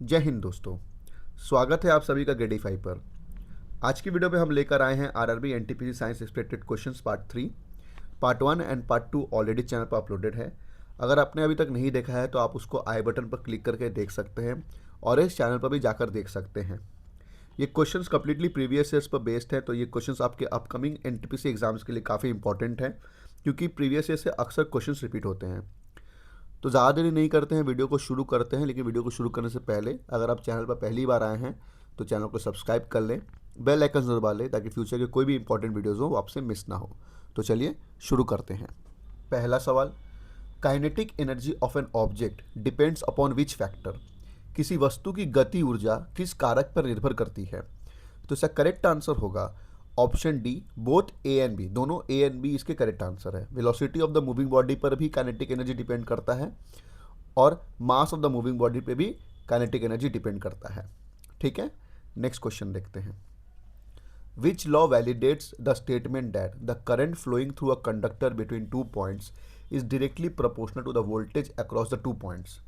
जय हिंद दोस्तों। स्वागत है आप सभी का ग्रेड 5 पर। आज की वीडियो में हम लेकर आए हैं RRB NTPC science expected questions part 3। Part 1 and part 2 already channel पर अपलोडेड है। अगर आपने अभी तक नहीं देखा है तो आप उसको आई बटन पर क्लिक करके देख सकते हैं और इस चैनल पर भी जाकर देख सकते हैं। ये क्वेश्चंस कम्प्लीटली प्रीवियस ईयर्स पर बेस्ड है, तो ये क्वेश्चंस आपके अपकमिंग एनटीपीसी एग्जाम्स के लिए काफ़ी इंपॉर्टेंट है, क्योंकि प्रीवियस ईयर से अक्सर क्वेश्चंस रिपीट होते हैं। तो ज़्यादा देरी नहीं करते हैं, वीडियो को शुरू करते हैं। लेकिन वीडियो को शुरू करने से पहले अगर आप चैनल पर पहली बार आए हैं तो चैनल को सब्सक्राइब कर लें, बेल आइकन जरूर दबा लें ताकि फ्यूचर के कोई भी इंपॉर्टेंट वीडियोज़ हो वो आपसे मिस ना हो। तो चलिए शुरू करते हैं। पहला सवाल, kinetic energy of an object depends upon which factor. किसी वस्तु की गति ऊर्जा किस कारक पर निर्भर करती है? तो इसका करेक्ट आंसर होगा option D, both A and B. दोनों ए एंड बी इसके करेक्ट आंसर है। Velocity of the moving body पर भी काइनेटिक एनर्जी डिपेंड करता है और mass of the moving body पे भी काइनेटिक एनर्जी डिपेंड करता है। ठीक है, नेक्स्ट क्वेश्चन देखते हैं। Which law validates the statement that the current flowing through a conductor between two points is directly proportional to the voltage across the two points?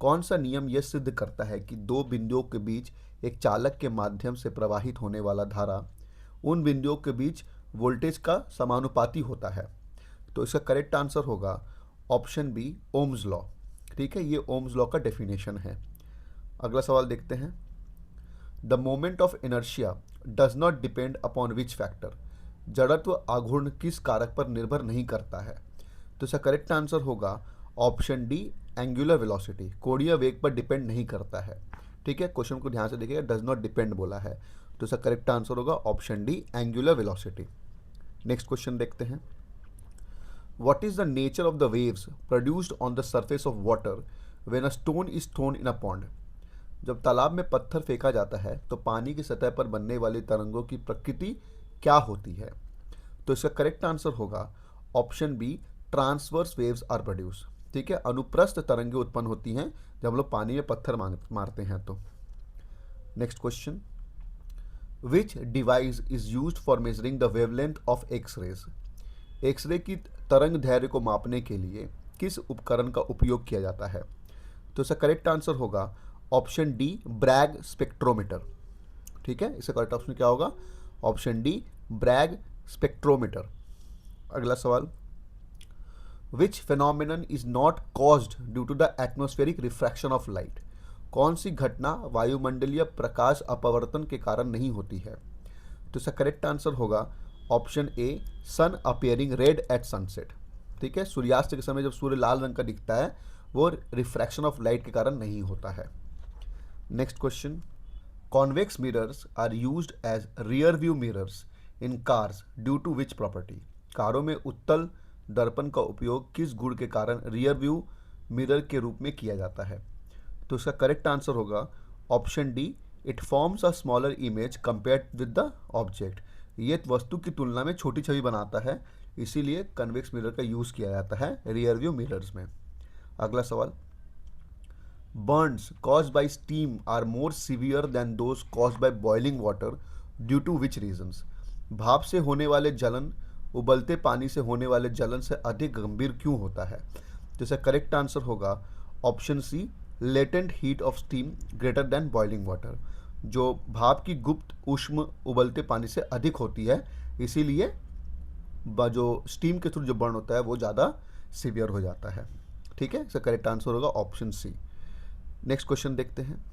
कौन सा नियम यह सिद्ध करता है कि दो बिंदुओं के बीच एक चालक के माध्यम से प्रवाहित होने वाला धारा उन बिंदुओं के बीच वोल्टेज का समानुपाती होता है? तो इसका करेक्ट आंसर होगा ऑप्शन बी, ओम्स लॉ। ठीक है, ये ओम्स लॉ का डेफिनेशन है। अगला सवाल देखते हैं। The moment of inertia does not depend upon which factor. जड़त्व आघूर्ण किस कारक पर निर्भर नहीं करता है? तो इसका करेक्ट आंसर होगा ऑप्शन डी, एंगुलर वेलोसिटी। कोणीय वेग पर डिपेंड नहीं करता है। ठीक है, क्वेश्चन को ध्यान से देखिएगा, डज नॉट डिपेंड बोला है, तो इसका करेक्ट आंसर होगा option D, angular velocity. Next question देखते हैं। What is the nature of the waves produced on the surface of water when a stone is thrown in a pond? जब तालाब में पत्थर फेंका जाता है तो पानी की सतह पर बनने वाली तरंगों की प्रकृति क्या होती है? तो इसका करेक्ट आंसर होगा option B, transverse waves are produce. ठीक है, अनुप्रस्थ तरंगें उत्पन्न होती हैं जब हम लोग पानी में पत्थर मारते हैं तो। Next question, which device is used for measuring the wavelength of X-rays? X-ray की तरंग दैर्घ्य को मापने के लिए किस उपकरण का उपयोग किया जाता है? तो इसका करेक्ट आंसर होगा ऑप्शन डी, ब्रैग स्पेक्ट्रोमीटर। ठीक है, इसका करेक्ट ऑप्शन क्या होगा? Option D, Bragg spectrometer. अगला सवाल, which phenomenon is not caused due to the atmospheric refraction of light? कौन सी घटना वायुमंडलीय प्रकाश अपवर्तन के कारण नहीं होती है? तो इसका करेक्ट आंसर होगा option A, sun appearing red at sunset. ठीक है, सूर्यास्त के समय जब सूर्य लाल रंग का दिखता है वो रिफ्रैक्शन ऑफ लाइट के कारण नहीं होता है। Next question, convex mirrors are used as rear view mirrors in cars due to which property? कारों में उत्तल दर्पण का उपयोग किस गुण के कारण रियर व्यू मिरर के रूप में किया जाता है? तो इसका करेक्ट आंसर होगा option D, it forms a smaller image compared with the object. ये वस्तु की तुलना में छोटी छवि बनाता है, इसीलिए कन्वेक्स मिरर का यूज किया जाता है रियर व्यू मिरर्स में। अगला सवाल, burns caused by steam are more severe than those caused by boiling water due to which reasons? भाप से होने वाले जलन उबलते पानी से होने वाले जलन से अधिक गंभीर क्यों होता है? तो इसका करेक्ट आंसर होगा option C, latent heat of steam greater than boiling water. जो भाप की गुप्त ऊष्म उबलते पानी से अधिक होती है, इसीलिए जो स्टीम के थ्रू जो बर्न होता है वो ज़्यादा सीवियर हो जाता है। ठीक है, इसका करेक्ट आंसर होगा ऑप्शन सी। नेक्स्ट क्वेश्चन देखते हैं।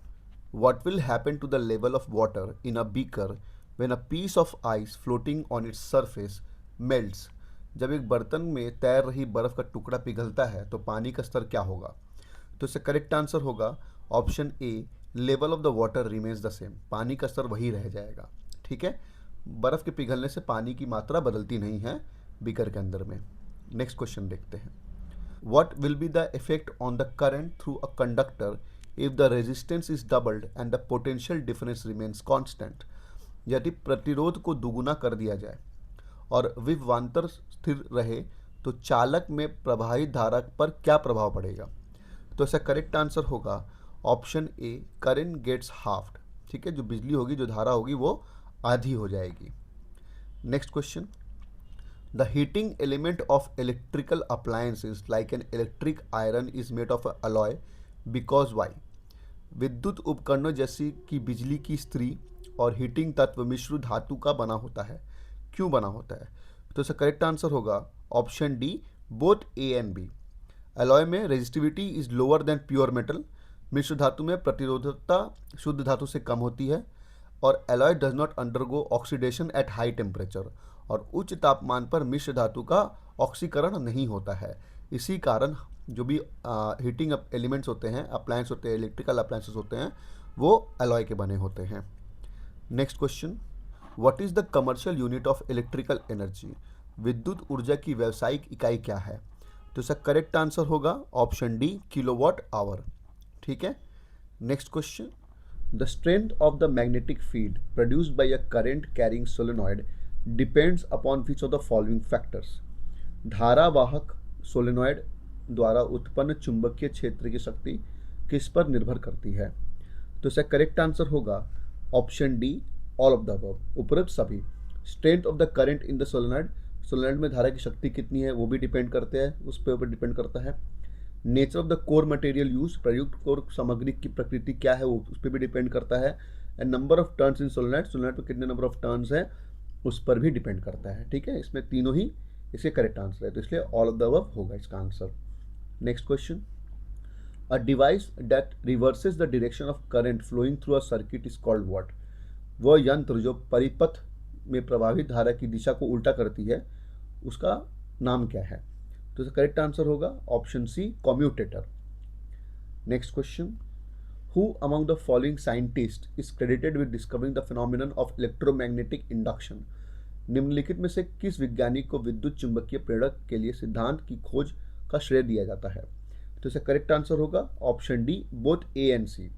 What will happen to the level of water in a beaker when a piece of ice floating on its surface melts? जब एक बर्तन में तैर रही बर्फ का टुकड़ा पिघलता है तो पानी का स्तर क्या होगा? तो इसका करेक्ट आंसर होगा option A, level of the water remains the same. पानी का स्तर वही रह जाएगा। ठीक है, बर्फ़ के पिघलने से पानी की मात्रा बदलती नहीं है बीकर के अंदर में। नेक्स्ट क्वेश्चन देखते हैं। What will be the effect on the current through a conductor if the resistance is doubled and the potential difference remains constant? यदि प्रतिरोध को दुगुना कर दिया जाए और विभवांतर स्थिर रहे तो चालक में प्रवाहित धारा पर क्या प्रभाव पड़ेगा? तो इसका करेक्ट आंसर होगा option A, current gets halved. ठीक है, जो बिजली होगी, जो धारा होगी वो आधी हो जाएगी। Next question, the heating element of electrical appliances like an electric iron is made of alloy because why? विद्युत उपकरणों जैसे कि बिजली की इस्त्री और हीटिंग तत्व मिश्र धातु का बना होता है। क्यों बना होता है? तो इसका करेक्ट आंसर होगा option D, both A and B. Alloy में resistivity is lower than pure metal. मिश्र धातु में प्रतिरोधकता शुद्ध धातु से कम होती है। और alloy does not undergo oxidation at high temperature. और उच्च तापमान पर मिश्र धातु का ऑक्सीकरण नहीं होता है। इसी कारण जो भी हीटिंग एलिमेंट्स होते हैं, अप्लायंस होते हैं, इलेक्ट्रिकल अप्लायंसेस होते हैं, वो अलॉय के बने होते हैं। Next question, what is the commercial unit of electrical energy? विद्युत ऊर्जा की व्यावसायिक इकाई क्या है? तो इसका करेक्ट आंसर होगा ऑप्शन डी, किलोवाट आवर। ठीक है। Next question, the strength of the magnetic field produced by a current carrying solenoid depends upon which of the following factors? धारावाहक सोलेनॉइड द्वारा उत्पन्न चुंबकीय क्षेत्र की शक्ति किस पर निर्भर करती है? तो इसका करेक्ट आंसर होगा option D, all of the above, उपरोक्त सभी। Strength of the current in the solenoid, solenoid में धारा की शक्ति कितनी है वो भी डिपेंड करते हैं, उस पे ऊपर डिपेंड करता है। Nature of the core material use, प्रयुक्त कोर सामग्री की प्रकृति क्या है वो उस पर भी डिपेंड करता है। And number of turns in solenoid, solenoid पर कितने नंबर ऑफ टर्न्स है उस पर भी डिपेंड करता है। ठीक है, इसमें तीनों ही इसके करेक्ट आंसर है, तो इसलिए ऑल ऑफ द अबव होगा इसका answer. Next question, a device that reverses the direction of current flowing through a circuit is called what? वह यंत्र जो परिपथ में प्रवाहित धारा की दिशा को उल्टा करती है उसका नाम क्या है? तो इसका करेक्ट आंसर होगा option C, commutator. Next question, who among the following scientist is credited with discovering the phenomenon of electromagnetic induction? निम्नलिखित में से किस वैज्ञानिक को विद्युत चुंबकीय प्रेरक के लिए सिद्धांत की खोज का श्रेय दिया जाता है? तो इसका करेक्ट आंसर होगा option D, both A and C.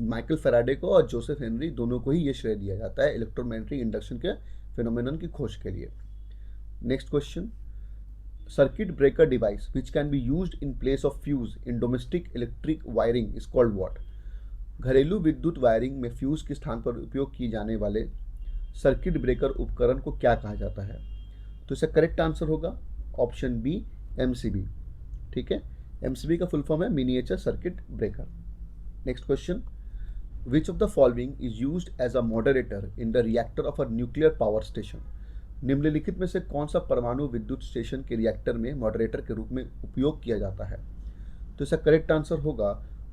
Michael Faraday को और जोसेफ हेनरी दोनों को ही ये श्रेय दिया जाता है इलेक्ट्रोमैग्नेटिक इंडक्शन के फिनोमेनन की खोज के लिए। Next question, circuit breaker device which can be used in place of fuse in domestic electric wiring is called what? घरेलू विद्युत वायरिंग में फ्यूज के स्थान पर उपयोग किए जाने वाले सर्किट ब्रेकर उपकरण को क्या कहा जाता है? तो इसका करेक्ट आंसर होगा ऑप्शन बी, एमसीबी। ठीक है, एमसीबी का फुल फॉर्म है miniature circuit breaker. Next question, which of the following is used as a moderator in the reactor of a nuclear power station? निम्नलिखित में से कौन सा परमाणु विद्युत स्टेशन के रिएक्टर में मॉडरेटर के रूप में उपयोग किया जाता है? तो इसका करेक्ट आंसर होगा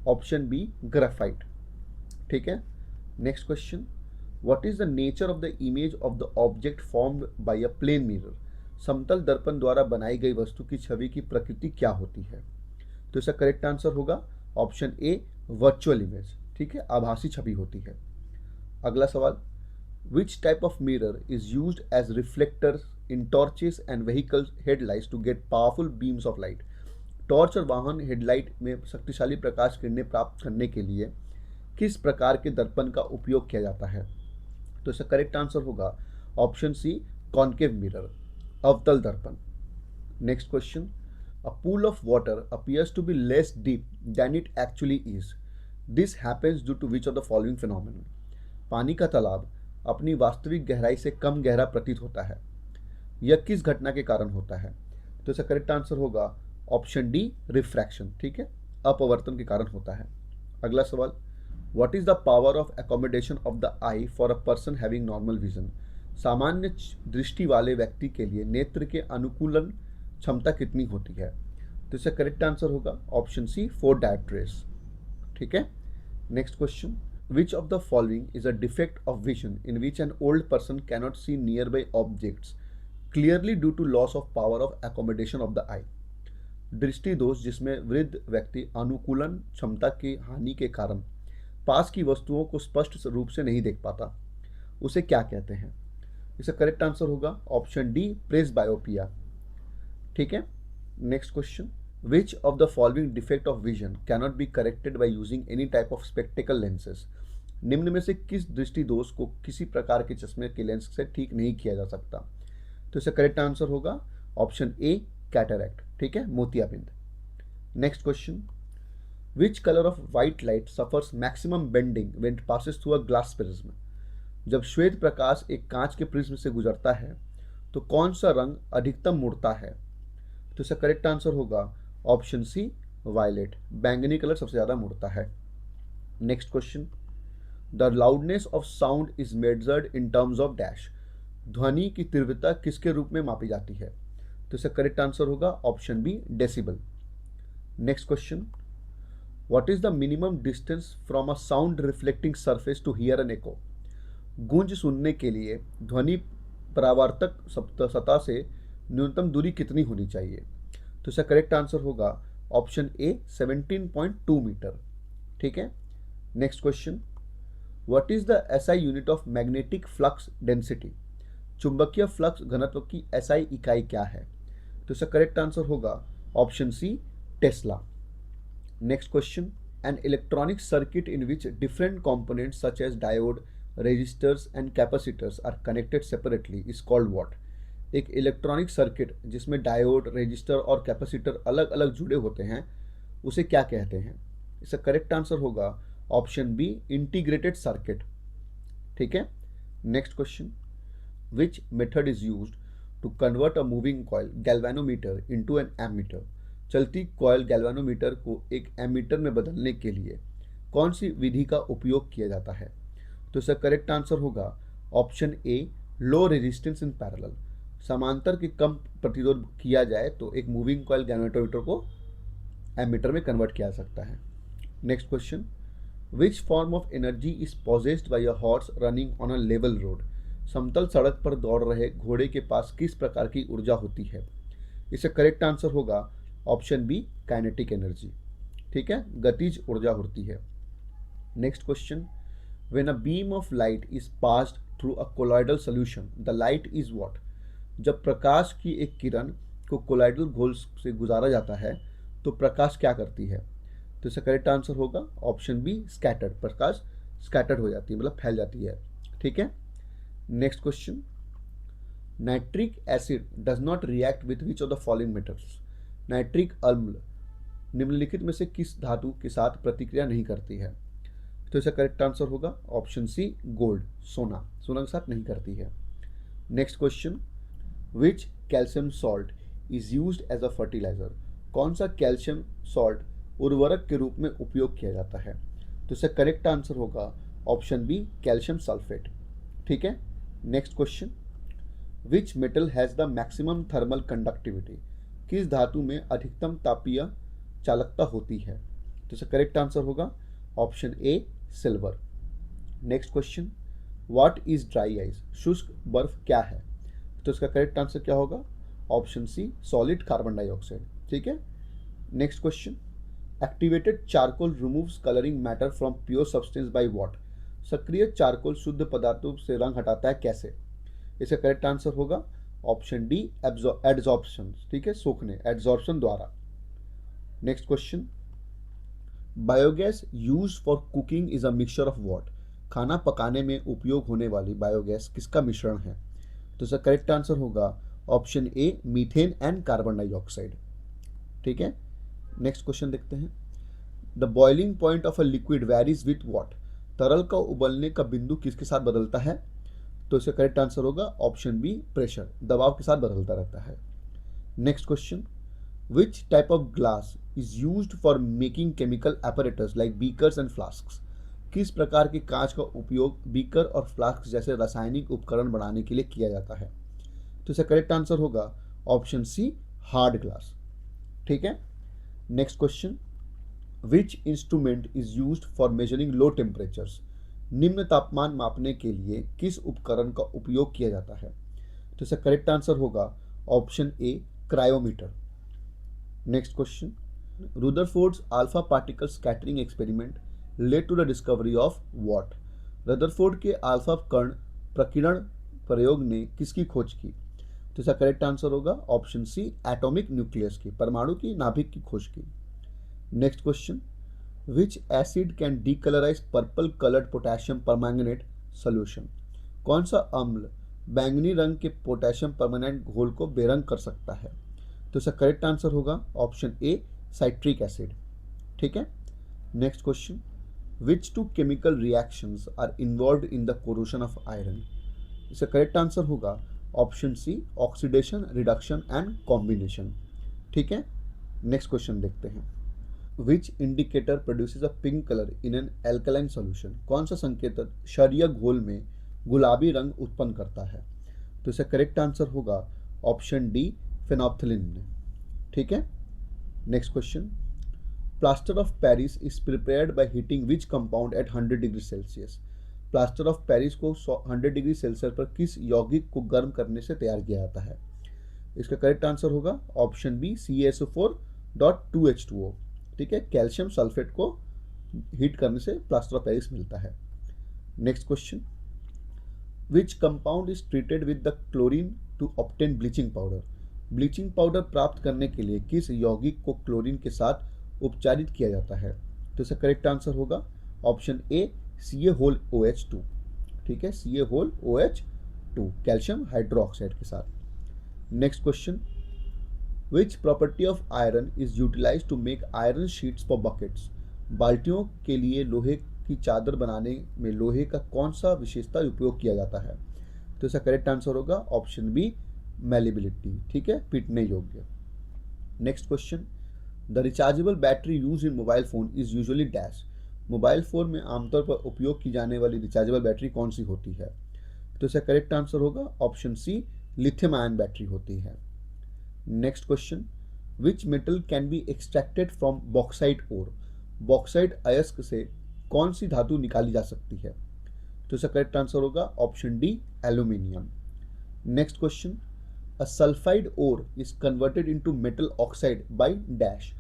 ऑप्शन बी, ग्रेफाइट। ठीक है। Next question, what is the nature of the image of the object formed by a plane mirror? समतल दर्पण द्वारा बनाई गई वस्तु की छवि की प्रकृति क्या होती है? तो इसका करेक्ट आंसर होगा ऑप्शन ए, वर्चुअल इमेज। ठीक है, आभासी छवि होती है। अगला सवाल, which type of mirror is used as reflectors in torches and vehicles headlights to get powerful beams of light? Torch और वाहन हेडलाइट में शक्तिशाली प्रकाश किरणें प्राप्त करने के लिए किस प्रकार के दर्पण का उपयोग किया जाता है? तो इसका करेक्ट आंसर होगा ऑप्शन सी, कॉन्केव मिरर, अवतल दर्पण। Next question, a pool of water appears to be less deep than it actually is. This happens due to which of the following phenomenon? पानी का तालाब अपनी वास्तविक गहराई से कम गहरा प्रतीत होता है, यह किस घटना के कारण होता है? तो इसका करेक्ट आंसर होगा ऑप्शन डी, रिफ्रैक्शन। ठीक है, अपवर्तन के कारण होता है। अगला सवाल, what is the power of accommodation of the I for a person having normal vision? सामान्य दृष्टि वाले व्यक्ति के लिए नेत्र के अनुकूलन क्षमता कितनी होती है? तो इसका करेक्ट आंसर होगा ऑप्शन सी, 4 डायोप्ट्रेस। ठीक है। Next question, which of the following is a defect of vision in which an old person cannot see nearby objects clearly due to loss of power of accommodation of the eye? दृष्टि दोष जिसमें वृद्ध व्यक्ति अनुकूलन क्षमता की हानि के कारण पास की वस्तुओं को स्पष्ट रूप से नहीं देख पाता, उसे क्या कहते हैं? इसका करेक्ट आंसर होगा ऑप्शन डी, प्रेसबायोपिया। ठीक है। Next question, which of the following defect of vision cannot be corrected by using any type of spectacled lenses? निम्न में से किस दृष्टि दोष को किसी प्रकार के चश्मे के लेंस से ठीक नहीं किया जा सकता? तो इसका करेक्ट आंसर होगा ऑप्शन ए, कैटरैक्ट। ठीक है, मोतियाबिंद। Next question, which colour of white light suffers maximum bending when it passes through a glass prism? जब श्वेत प्रकाश एक कांच के प्रिज्म से गुजरता है तो कौन सा रंग अधिकतम मुड़ता है? तो इसका करेक्ट आंसर होगा ऑप्शन सी, वायलेट, बैंगनी कलर सबसे ज्यादा मुड़ता है। Next question, the loudness of sound is measured in terms of dash. ध्वनि की तीव्रता किसके रूप में मापी जाती है? तो इसका करेक्ट आंसर होगा option B, decibel. Next question, what is the minimum distance from a sound reflecting surface to hear an echo. गूंज सुनने के लिए ध्वनि परावर्तक सतह से न्यूनतम दूरी कितनी होनी चाहिए? तो इसका करेक्ट आंसर होगा ऑप्शन ए, 17.2 मीटर। ठीक है। Next question, what is the SI unit of magnetic flux density. चुंबकीय फ्लक्स घनत्व की एसआई इकाई क्या है? तो इसका करेक्ट आंसर होगा option C, tesla. Next question, an electronic circuit in which different components such as diode, resistors and capacitors are connected separately is called what? एक इलेक्ट्रॉनिक सर्किट जिसमें डायोड, रेजिस्टर और capacitor अलग अलग जुड़े होते हैं, उसे क्या कहते हैं? इसका करेक्ट आंसर होगा ऑप्शन बी, इंटीग्रेटेड सर्किट। ठीक है। Next question, which method is used to convert a moving coil galvanometer into an ammeter. चलती कॉइल गैल्वेनोमीटर को एक एमीटर में बदलने के लिए कौन सी विधि का उपयोग किया जाता है? तो इसका करेक्ट आंसर होगा option A, low resistance in parallel. समांतर की कम प्रतिरोध किया जाए तो एक मूविंग कॉइल गैल्वेनोमीटर को एमीटर में कन्वर्ट किया जा सकता है। Next question, which form of energy is possessed by a horse running on a level road. समतल सड़क पर दौड़ रहे घोड़े के पास किस प्रकार की ऊर्जा होती है? इसका करेक्ट आंसर होगा ऑप्शन बी, काइनेटिक एनर्जी। ठीक है, गतिज ऊर्जा होती है। Next question, when a beam of light is passed through a colloidal solution the light is what. जब प्रकाश की एक किरण को कोलॉइडल घोल से गुजारा जाता है तो प्रकाश क्या करती है? तो इसका करेक्ट आंसर होगा ऑप्शन बी, स्कैटर्ड। प्रकाश स्कैटर्ड हो जाती है, मतलब फैल जाती है। ठीक है। Next question, nitric acid does not react with which of the following metals. Nitric अम्ल निम्नलिखित में से किस धातु के साथ प्रतिक्रिया नहीं करती है? तो इसका करेक्ट आंसर होगा ऑप्शन सी, गोल्ड। सोना के साथ नहीं करती है। Next question, which calcium salt is used as a fertiliser. कौन सा कैल्शियम सॉल्ट उर्वरक के रूप में उपयोग किया जाता है? तो इसका करेक्ट आंसर होगा ऑप्शन बी, कैल्शियम सल्फेट। ठीक है। Next question, which metal has the maximum thermal conductivity. किस धातु में अधिकतम तापीय चालकता होती है? तो इसका करेक्ट आंसर होगा option A, silver. Next question, what is dry ice. शुष्क बर्फ क्या है? तो इसका करेक्ट आंसर क्या होगा option C, solid carbon dioxide. ठीक है। Next question, activated charcoal removes colouring matter from pure substance by what. सक्रिय चारकोल शुद्ध पदार्थों से रंग हटाता है कैसे? इसका करेक्ट आंसर होगा ऑप्शन डी, एड्सॉर्प्शन। ठीक है, सोखने, एड्सॉर्प्शन द्वारा। Next question, biogas use for cooking is a mixture of what. खाना पकाने में उपयोग होने वाली बायोगैस किसका मिश्रण है? तो इसका करेक्ट आंसर होगा option A, methane and carbon dioxide. ठीक है। नेक्स्ट क्वेश्चन देखते हैं, the boiling point of a liquid varies with what. तरल का उबलने का बिंदु किसके साथ बदलता है? तो इसका करेक्ट आंसर होगा ऑप्शन बी, प्रेशर, दबाव के साथ बदलता रहता है। Next question, which type of glass is used for making chemical apparatus like beakers and flasks. किस प्रकार के कांच का उपयोग बीकर और फ्लास्क जैसे रासायनिक उपकरण बनाने के लिए किया जाता है? तो इसका करेक्ट आंसर होगा ऑप्शन सी, हार्ड ग्लास। ठीक है। Next question, which instrument is used for measuring low temperatures. निम्न तापमान मापने के लिए किस उपकरण का उपयोग किया जाता है? तो इसका करेक्ट आंसर होगा option A, cryometer. Next question, Rutherford's alpha particle scattering experiment led to the discovery of what. Rutherford के अल्फा कण प्रकीर्णन प्रयोग ने किसकी खोज की? तो इसका करेक्ट आंसर होगा ऑप्शन सी, एटॉमिक न्यूक्लियस की, परमाणु की नाभिक की खोज की। Next question, which acid can decolourise purple coloured potassium permanganate solution. कौन सा अम्ल बैंगनी रंग के पोटेशियम परमानेंट घोल को बेरंग कर सकता है? तो इसका करेक्ट आंसर होगा ऑप्शन ए, साइट्रिक एसिड। ठीक है। Next question, which two chemical reactions are involved in the corrosion of iron. इसका करेक्ट आंसर होगा option C, oxidation, reduction and combination. ठीक है। नेक्स्ट क्वेश्चन देखते हैं, which indicator produces a pink colour in an alkaline solution, कौन सा संकेतक क्षारीय घोल में गुलाबी रंग उत्पन्न करता है? तो इसका करेक्ट आंसर होगा ऑप्शन डी, फेनोल्फथालीन। ठीक है, next question. Plaster of Paris is prepared by heating which compound at 100 degree Celsius, plaster of Paris को 100 डिग्री सेल्सियस पर किस यौगिक को गर्म करने से तैयार किया जाता है? इसका करेक्ट आंसर होगा ऑप्शन बी, CaSO4.2H2O। ठीक है, कैल्शियम सल्फेट को हीट करने से प्लास्टर ऑफ पेरिस मिलता है। Next question. Which compound is treated with the chlorine to obtain bleaching powder, bleaching powder प्राप्त करने के लिए किस यौगिक को क्लोरीन के साथ उपचारित किया जाता है? तो इसका करेक्ट आंसर होगा ऑप्शन ए, CaOH2। ठीक है, CaOH2 कैल्शियम हाइड्रोक्साइड के साथ। Next question. Which property of iron is utilise to make iron sheets for buckets, बाल्टियों के लिए लोहे की चादर बनाने में लोहे का कौन सा विशेषता उपयोग किया जाता है? तो इसका करेक्ट आंसर होगा ऑप्शन बी, मैलिबिलिटी। ठीक है, पीटने योग्य। Next question. The rechargeable battery use in mobile phone is usually dash, mobile phone में आमतौर पर उपयोग की जाने वाली रिचार्जेबल बैटरी कौन सी होती है? तो इसका करेक्ट आंसर होगा option C, lithium ion battery होती है। Next question. Which metal can be extracted from bauxite ore, bauxite अयस्क से कौन सी धातु निकाली जा सकती है? तो इसका करेक्ट आंसर होगा option D, aluminium. Next question. A sulphide ore is converted into metal oxide by dash,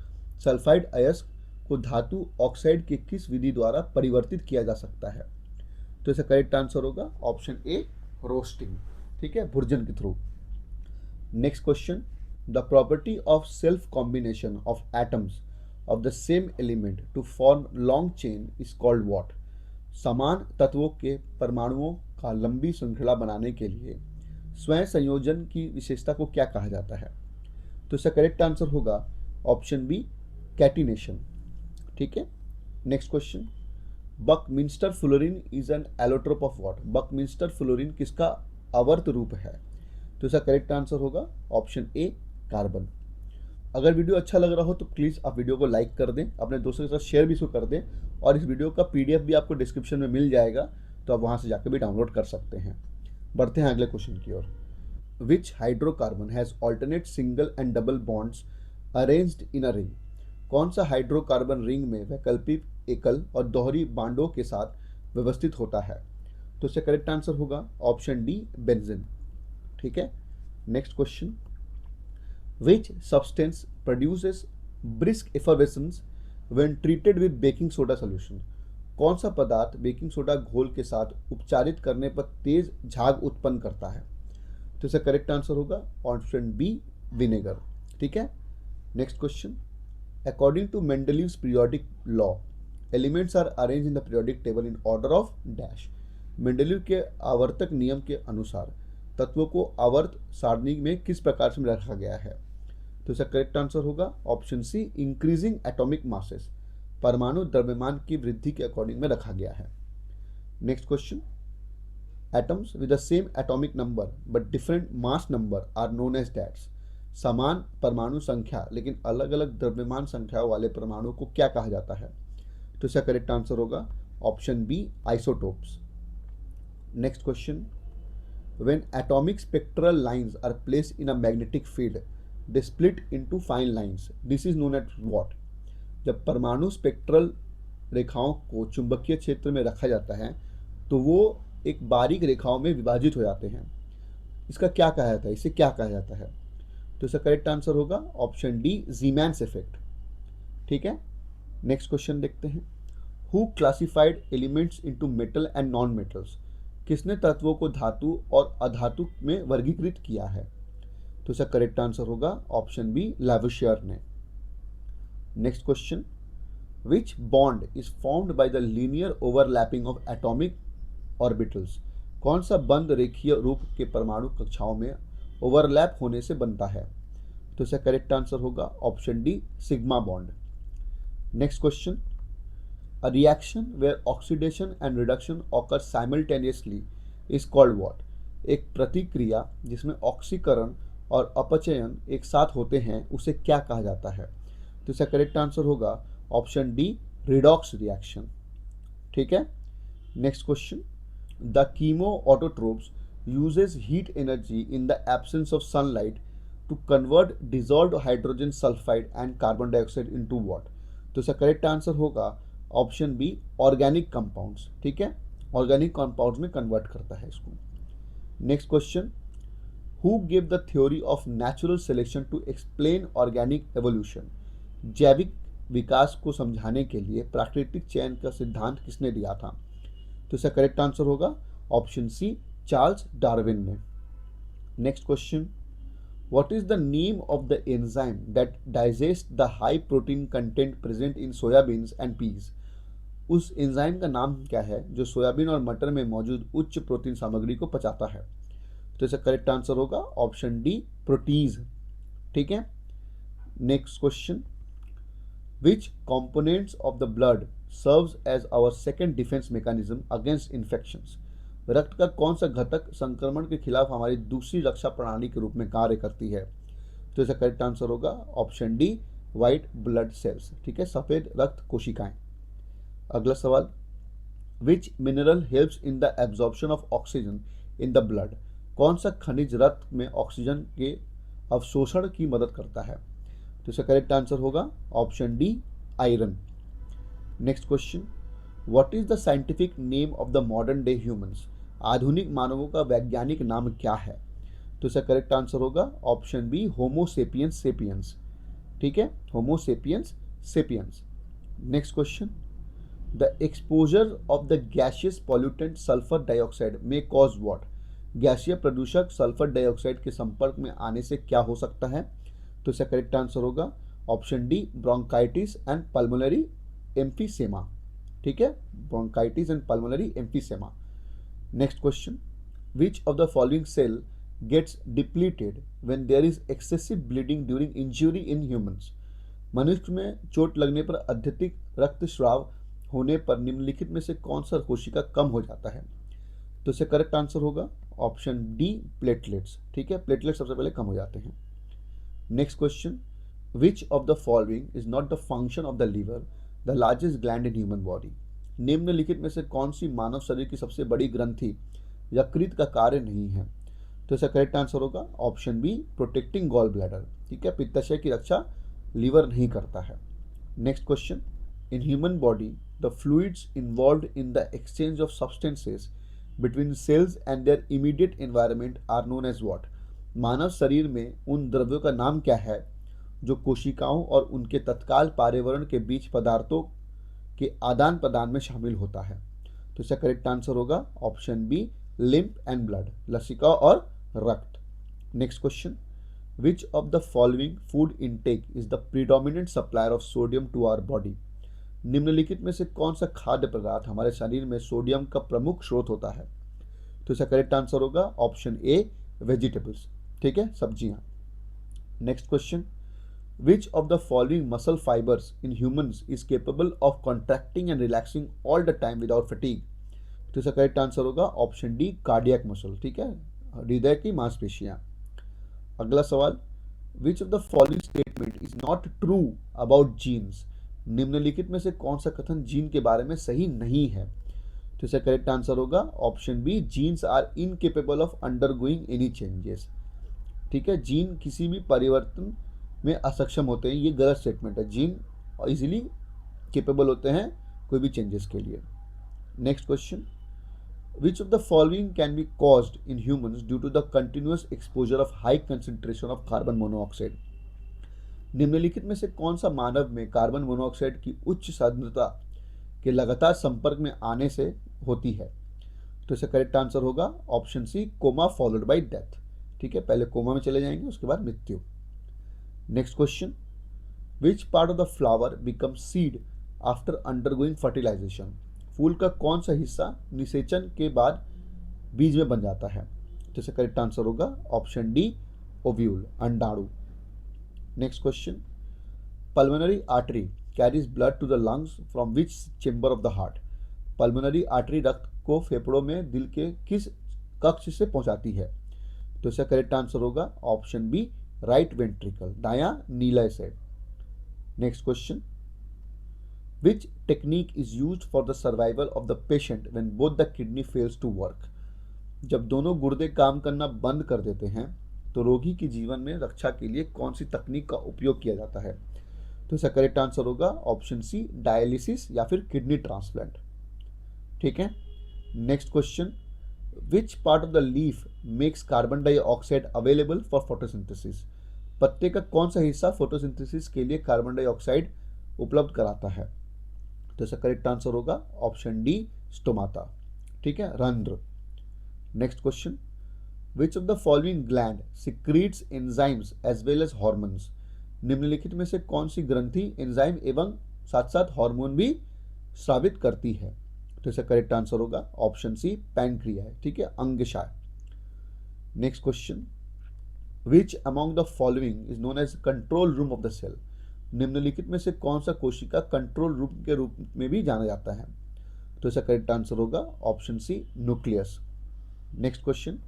sulphide अयस्क को धातु ऑक्साइड की किस विधि द्वारा परिवर्तित किया जा सकता है? तो इसका करेक्ट आंसर होगा ऑप्शन ए, रोस्टिंग। ठीक है, भुर्जन के through. Next question. The property of self combination of atoms of the same element to form long chain is called what, समान तत्वों के परमाणुओं का लंबी श्रृंखला बनाने के लिए स्वयं संयोजन की विशेषता को क्या कहा जाता है? तो इसका करेक्ट आंसर होगा ऑप्शन बी, कैटिनेशन। ठीक है, next question. Buckminster fluorine is an allotrope of what, Buckminster fluorine किसका आवर्त रूप है? तो इसका करेक्ट आंसर होगा ऑप्शन ए, कार्बन। अगर वीडियो अच्छा लग रहा हो तो प्लीज़ आप वीडियो को लाइक कर दें, अपने दोस्तों के साथ शेयर भी इसको कर दें, और इस वीडियो का PDF भी आपको डिस्क्रिप्शन में मिल जाएगा, तो आप वहाँ से जाकर भी डाउनलोड कर सकते हैं। बढ़ते हैं अगले क्वेश्चन की ओर। Which hydrocarbon has alternate single and double bonds arranged in a ring, कौन सा हाइड्रोकार्बन रिंग में वैकल्पिक एकल और दोहरी बांडों के साथ व्यवस्थित होता है? तो इसका करेक्ट आंसर होगा ऑप्शन डी, बेंजीन। ठीक है, next question. Which substance produces brisk effervescence when treated with baking soda solution, कौन सा पदार्थ बेकिंग सोडा घोल के साथ उपचारित करने पर तेज झाग उत्पन्न करता है? तो इसका करेक्ट आंसर होगा ऑप्शन बी, विनेगर। ठीक है, next question. According to Mendeleev's periodic law, elements are arrange in the periodic table in order of dash, Mendeleev के आवर्तक नियम के अनुसार तत्वों को आवर्त सारणी में किस प्रकार से रखा गया है? तो इसका करेक्ट आंसर होगा option C, increasing atomic masses, परमाणु द्रव्यमान की वृद्धि के अकॉर्डिंग में रखा गया है। Next question. Atoms with the same atomic number but different mass number are known as that's, समान परमाणु संख्या लेकिन अलग अलग द्रव्यमान संख्याओं वाले परमाणु को क्या कहा जाता है? तो इसका करेक्ट आंसर होगा option B, isotopes. Next question. When atomic spectral lines are placed in a magnetic field, they split into fine lines. This is known as what? जब परमाणु स्पेक्ट्रल रेखाओं को चुंबकीय क्षेत्र में रखा जाता है तो वो एक बारीक रेखाओं में विभाजित हो जाते हैं, इसका क्या कहा जाता है, इसे क्या कहा जाता है? तो इसका करेक्ट आंसर होगा ऑप्शन डी, जीमैन्स इफेक्ट। ठीक है, नेक्स्ट क्वेश्चन देखते हैं। Who classified elements into metal and non metals, किसने तत्वों को धातु और अधातु में वर्गीकृत किया है? तो इसका करेक्ट आंसर होगा ऑप्शन बी, लैवोसियर ने। Next question. Which bond is formed by the linear overlapping of atomic orbitals, कौन सा बंद रेखीय रूप के परमाणु कक्षाओं में ओवरलैप होने से बनता है? तो इसका करेक्ट आंसर होगा option D, sigma bond. Next question. A reaction where oxidation and reduction occur simultaneously is called what? एक प्रतिक्रिया जिसमें ऑक्सीकरण और अपचयन एक साथ होते हैं उसे क्या कहा जाता है? तो इसका करेक्ट आंसर होगा ऑप्शन डी रिडॉक्स रिएक्शन। ठीक है। Next question, the chemo autotrophs uses heat energy in the absence of sunlight to convert dissolved hydrogen sulfide and carbon dioxide into what? तो इसका करेक्ट आंसर होगा option B organic compounds. ठीक है, organic compounds में convert करता है इसको। Next question, who give the theory of natural selection to explain organic evolution? जैविक विकास को समझाने के लिए प्राकृतिक चयन का सिद्धांत किसने दिया था? तो इसका करेक्ट आंसर होगा ऑप्शन सी चार्ल्स डार्विन ने। Next question, what is the name of the enzyme that digest the high protein content present in soybeans and peas? उस एंजाइम का नाम क्या है जो सोयाबीन और मटर में मौजूद उच्च प्रोटीन सामग्री को पचाता है? तो इसका करेक्ट आंसर होगा ऑप्शन डी प्रोटीज। ठीक है। Next question, which components of the blood serves as our second defence mechanism against infections? रक्त का कौन सा घटक संक्रमण के खिलाफ हमारी दूसरी रक्षा प्रणाली के रूप में कार्य करती है? तो इसका करेक्ट आंसर होगा option D white blood cells. ठीक है, सफेद रक्त कोशिकाएं। अगला सवाल, विच mineral helps in the absorption of oxygen in the blood? कौन सा खनिज रक्त में ऑक्सीजन के अवशोषण की मदद करता है? तो इसका करेक्ट आंसर होगा option D iron. Next question, what is the scientific name of the modern day humans? आधुनिक मानवों का वैज्ञानिक नाम क्या है? तो इसका करेक्ट आंसर होगा option B Homo sapiens sapiens. ठीक है, Homo sapiens sapiens. Next question, the exposure of the gaseous pollutant sulphur dioxide में कॉज व्हाट? गैसीय प्रदूषक सल्फर डाइऑक्साइड के संपर्क में आने से क्या हो सकता है? तो इसका करेक्ट आंसर होगा option D bronchitis and pulmonary emphysema. ठीक है, bronchitis and pulmonary emphysema. Next question, which of the following cell gets depleted when there is excessive bleeding during injury in humans? मनुष्य में चोट लगने पर अत्यधिक रक्तस्राव होने पर निम्नलिखित में से कौन सा कोशिका कम हो जाता है? तो इसका करेक्ट आंसर होगा ऑप्शन डी प्लेटलेट्स। ठीक है, प्लेटलेट्स सबसे पहले कम हो जाते हैं। Next question, which of the following is not the function of the liver, the largest gland in human body? निम्नलिखित में से कौन सी मानव शरीर की सबसे बड़ी ग्रंथि यकृत का कार्य नहीं है? तो इसका करेक्ट आंसर होगा option B protecting gall bladder. ठीक है, पित्ताशय की रक्षा लीवर नहीं करता है। Next question, in human body the fluids involved in the exchange of substances between cells and their immediate environment are known as what? मानव शरीर में उन द्रव्यों का नाम क्या है जो कोशिकाओं और उनके तत्काल पर्यावरण के बीच पदार्थों के आदान प्रदान में शामिल होता है? तो इसका करेक्ट आंसर होगा option B lymph and blood, लसिका और रक्त। Next question, which of the following food intake is the predominant supplier of sodium to our body? निम्नलिखित में से कौन सा खाद्य पदार्थ हमारे शरीर में सोडियम का प्रमुख स्रोत होता है? तो इसका करेक्ट आंसर होगा ऑप्शन ए वेजिटेबल्स। ठीक है, सब्जियां। Next question, which of the following muscle fibers in humans is capable of contracting and relaxing all the time without fatigue? तो इसका करेक्ट आंसर होगा ऑप्शन डी कार्डियक मसल। ठीक है, हृदय की मांसपेशियां। अगला सवाल, which of the following statement is not true about genes? निम्नलिखित में से कौन सा कथन जीन के बारे में सही नहीं है? तो इसका करेक्ट आंसर होगा option B genes are incapable of undergoing any changes. ठीक है, जीन किसी भी परिवर्तन में असक्षम होते हैं, ये गलत स्टेटमेंट है। जीन इजीली केपेबल होते हैं कोई भी चेंजेस के लिए। Next question, which of the following can be caused in humans due to the continuous exposure of high concentration of carbon monoxide? निम्नलिखित में से कौन सा मानव में कार्बन मोनोऑक्साइड की उच्च सांद्रता के लगातार संपर्क में आने से होती है? तो इसका करेक्ट आंसर होगा option C coma followed by death. ठीक है, पहले कोमा में चले जाएंगे, उसके बाद मृत्यु। Next question, which part of the flower become seed after undergoing fertilisation? फूल का कौन सा हिस्सा निषेचन के बाद बीज में बन जाता है? तो इसका करेक्ट आंसर होगा ऑप्शन डी ओव्यूल, अंडाणु। Next question, pulmonary artery carries blood to the lungs from which chamber of the heart? Pulmonary artery रक्त को फेफड़ों में दिल के किस कक्ष से पहुंचाती है? तो इसका करेक्ट आंसर होगा ऑप्शन बी राइट वेंट्रिकल, दायां नीलय से। Next question, which technique is use for the survival of the patient when both the kidney fails to work. जब दोनों गुर्दे काम करना बंद कर देते हैं तो रोगी की जीवन में रक्षा के लिए कौन सी तकनीक का उपयोग किया जाता है? तो इसका करेक्ट आंसर होगा ऑप्शन सी, डायलिसिस या फिर किडनी ट्रांसप्लांट। ठीक है, next question, which part of the leaf makes carbon dioxide available for photosynthesis? पत्ते का कौन सा हिस्सा फोटोसिंथेसिस के लिए कार्बन डाइऑक्साइड उपलब्ध कराता है? तो इसका करेक्ट आंसर होगा ऑप्शन डी, स्टोमाटा। ठीक है, रंध्र। Next question, which of the following gland secretes enzymes as well as hormones? निम्नलिखित में से कौन सी ग्रंथि एंजाइम एवं साथ साथ हार्मोन भी स्रावित करती है? तो इसका करेक्ट आंसर होगा ऑप्शन सी, पैनक्रिया है। ठीक है, अंगशाय। Next question, which among the following is known as control room of the cell? निम्नलिखित में से कौन सा कोशिका कंट्रोल रूम के रूप में भी जाना जाता है? तो इसका करेक्ट आंसर होगा option C, nucleus. Next question,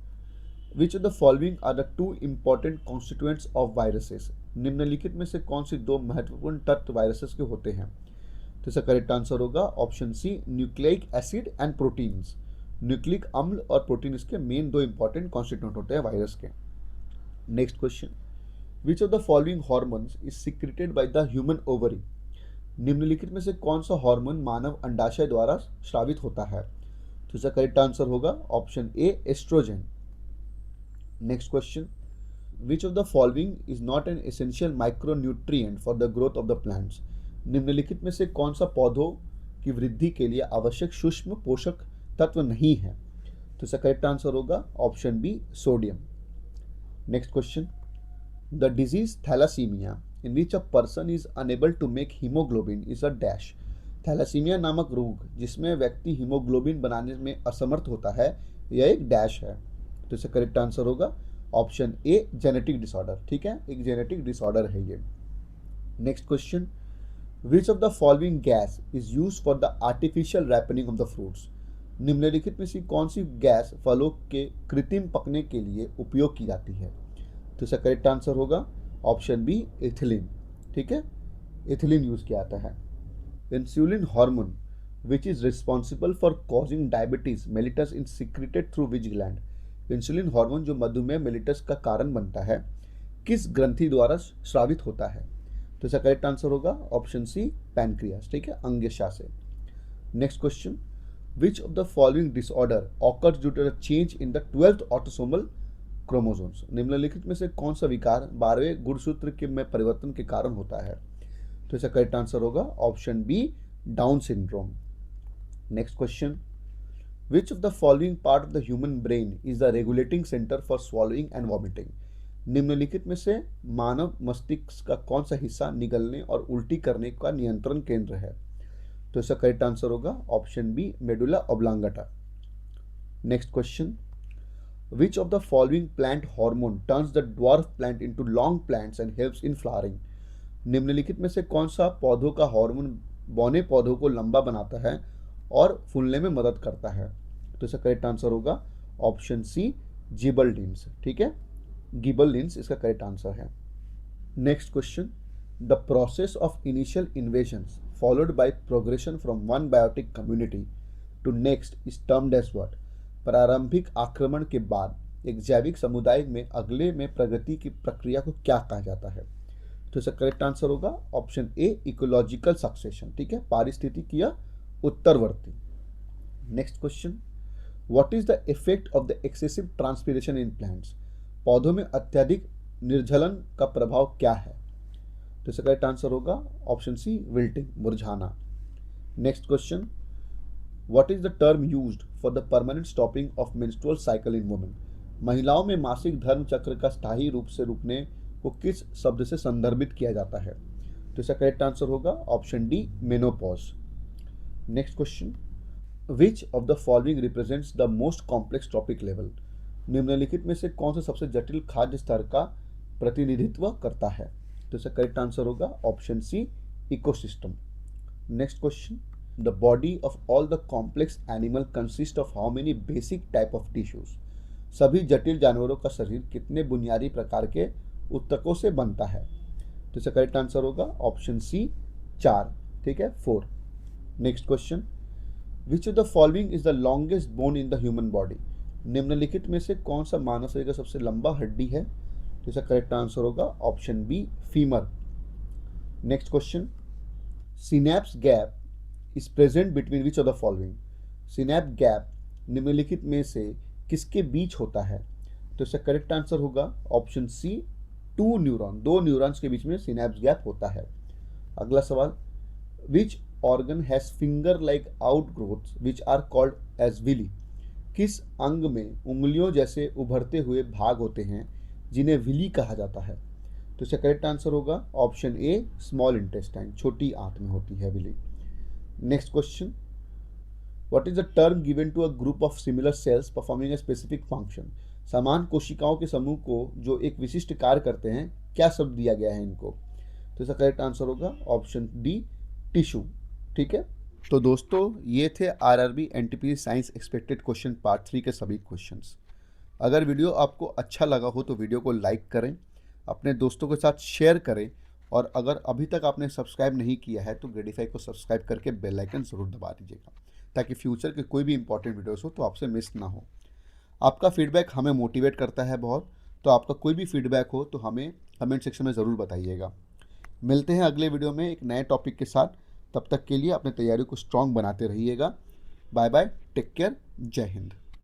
which of the following are the two important constituents of viruses? निम्नलिखित में से कौन सी दो महत्वपूर्ण तत्व वायरसेस के होते हैं? तो इसका करेक्ट आंसर होगा option C, nucleic acid and proteins. Nucleic अम्ल और प्रोटीन इसके मेन दो इंपॉर्टेंट कॉन्स्टिट्यूएंट होते हैं वायरस के। Next question, which of the following hormones is secreted by the human ovary? निम्नलिखित में से कौन सा हार्मोन मानव अंडाशय द्वारा स्रावित होता है? तो इसका करेक्ट आंसर होगा option A, oestrogen. Next question, which of the following is not an essential micronutrient for the growth of the plants? निम्नलिखित में से कौन सा पौधों की वृद्धि के लिए आवश्यक सूक्ष्म पोषक तत्व नहीं है? तो इसका करेक्ट आंसर होगा option B, sodium. Next question, the disease thalassaemia in which a person is unable to make haemoglobin is a dash? Thalassaemia नामक रोग जिसमें व्यक्ति हीमोग्लोबिन बनाने में असमर्थ होता है, यह एक डैश है। तो इसका करेक्ट आंसर होगा ऑप्शन ए, जेनेटिक डिसऑर्डर। ठीक है, एक जेनेटिक डिसऑर्डर है ये। Next question, which of the following gas is use for the artificial ripening of the fruits? निम्नलिखित में से कौन सी गैस फलों के कृत्रिम पकने के लिए उपयोग की जाती है? तो इसका करेक्ट आंसर होगा ऑप्शन बी, एथिलीन। ठीक है, एथिलीन यूज किया जाता है। Insulin hormone which is responsible for causing diabetes mellitus in secreted through which gland? Insulin hormone जो मधुमेह मेलिटस का कारण बनता है, किस ग्रंथि द्वारा स्रावित होता है? तो इसका करेक्ट आंसर होगा ऑप्शन सी, पैनक्रियास। ठीक है, अंगशाय से। Next question, which of the following disorder occurs due to the change in the 12th autosomal chromosomes? निम्नलिखित में से कौन सा विकार 12वें गुणसूत्र के में परिवर्तन के कारण होता है? तो इसका करेक्ट आंसर होगा option B, Down syndrome. Next question, which of the following part of the human brain is the regulating centre for swallowing and vomiting? निम्नलिखित में से मानव मस्तिष्क का कौन सा हिस्सा निगलने और उल्टी करने का नियंत्रण केंद्र है? तो इसका करेक्ट आंसर होगा option B, medulla oblongata. Next question, which of the following plant hormone turns the dwarf plant into long plants and helps in flowering? निम्नलिखित में से कौन सा पौधों का हार्मोन बौने पौधों को लंबा बनाता है और फूलने में मदद करता है? तो इसका करेक्ट आंसर होगा ऑप्शन सी, जिबरलिन्स। ठीक है, गिबरलिन्स इसका करेक्ट आंसर है। Next question, the process of initial invasions followed by progression from one biotic community to next is termed as what? प्रारंभिक आक्रमण के बाद एक जैविक समुदाय में अगले में प्रगति की प्रक्रिया को क्या कहा जाता है? तो इसका करेक्ट आंसर होगा ऑप्शन ए, इकोलॉजिकल सक्सेशन। ठीक है, पारिस्थितिकीय उत्तरवर्ती। Next question, what is the effect of the excessive transpiration in plants? पौधों में अत्यधिक निर्जलन का प्रभाव क्या है? तो इसका करेक्ट आंसर होगा ऑप्शन सी, विल्टिंग, मुरझाना। Next question, what is the term used for the permanent stopping of menstrual cycle in women? महिलाओं में मासिक धर्म चक्र का स्थायी रूप से रुकने को किस शब्द से संदर्भित किया जाता है? तो इसका करेक्ट आंसर होगा option D, menopause. Next question, which of the following represents the most complex trophic level? निम्नलिखित में से कौन सा सबसे जटिल खाद्य स्तर का प्रतिनिधित्व करता है? तो इसका करेक्ट आंसर होगा option C, ecosystem. Next question, the body of all the complex animal consist of how many basic type of tissues? सभी जटिल जानवरों का शरीर कितने बुनियादी प्रकार के ऊतकों से बनता है? तो इसका करेक्ट आंसर होगा ऑप्शन सी, 4। ठीक है, 4। Next question, which of the following is the longest bone in the human body? निम्नलिखित में से कौन सा मानव शरीर का सबसे लंबा हड्डी है? तो इसका करेक्ट आंसर होगा option B, femur. Next question, synapse gap is present between which of the following? Synapse gap निम्नलिखित में से किसके बीच होता है? तो इसका करेक्ट आंसर होगा ऑप्शन सी, टू न्यूरॉन, दो न्यूरॉन्स के बीच में सिनैप्स गैप होता है। अगला सवाल, which organ has finger like outgrowths which are called as villi? किस अंग में उंगलियों जैसे उभरते हुए भाग होते हैं जिन्हें विली कहा जाता है? तो इसका करेक्ट आंसर होगा ऑप्शन ए, स्मॉल इंटेस्टाइन, छोटी आंत में होती है villi. Next question, what is the term given to a group of similar cells performing a specific function? समान कोशिकाओं के समूह को जो एक विशिष्ट कार्य करते हैं, क्या शब्द दिया गया है इनको? तो इसका करेक्ट आंसर होगा ऑप्शन डी, टिश्यू। ठीक है, तो दोस्तों ये थे RRB NTPC science expected question part 3 के सभी क्वेश्चंस। अगर वीडियो आपको अच्छा लगा हो तो वीडियो को लाइक करें, अपने दोस्तों के साथ शेयर करें, और अगर अभी तक आपने सब्सक्राइब नहीं किया है तो ग्रेडिफाई को सब्सक्राइब करके बेल आइकन ज़रूर दबा दीजिएगा, ताकि फ्यूचर के कोई भी इंपॉर्टेंट वीडियोस हो तो आपसे मिस ना हो। आपका फीडबैक हमें मोटिवेट करता है बहुत, तो आपका कोई भी फीडबैक हो तो हमें कमेंट सेक्शन में ज़रूर बताइएगा। मिलते हैं अगले वीडियो में एक नए टॉपिक के साथ। तब तक के लिए अपनी तैयारी को स्ट्रॉन्ग बनाते रहिएगा। बाय बाय, टेक केयर, जय हिंद।